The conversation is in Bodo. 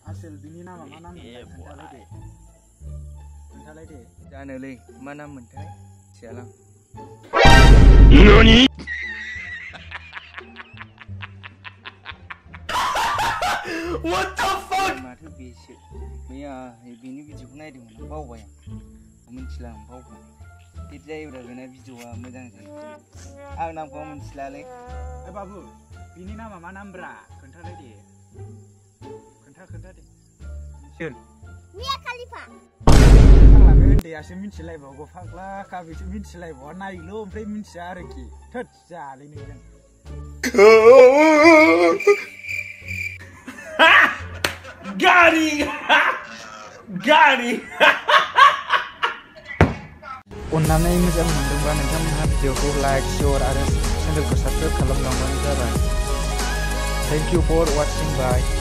Asal bini nama मा नाम खोन्थालाय दे जानोलै मा नाम मोनथाय सियालां NANI What the fuck माथो बेसो मैया बिनि भिडिअखौ नायदोंमोन आं बावबाय आं मिथिला आं बावबाय हिट जायोब्रा बेना भिडिअआ मोजां जायो आं नामखौ मिथिलालै ए बाबु बिनि नामा मा नामब्रा खोन्थालाय दे खोन्था दे सोर मिया खलिफा फाग्ला बे उन्दैयासो मिथिलायबावगौ फाग्ला काबेसो मिथिलायबावा नायलो ओमफ्राय मिथिया आरोखि थोद जालै नोंजों Gary अन्नानै मोजां मोनदोंबा नोंथांमोनहा भिडिअखौ लाइक शेयार आरो चेनेलखौ साबस्क्राइब खालामलांबानो जाबाय thank you for watching bye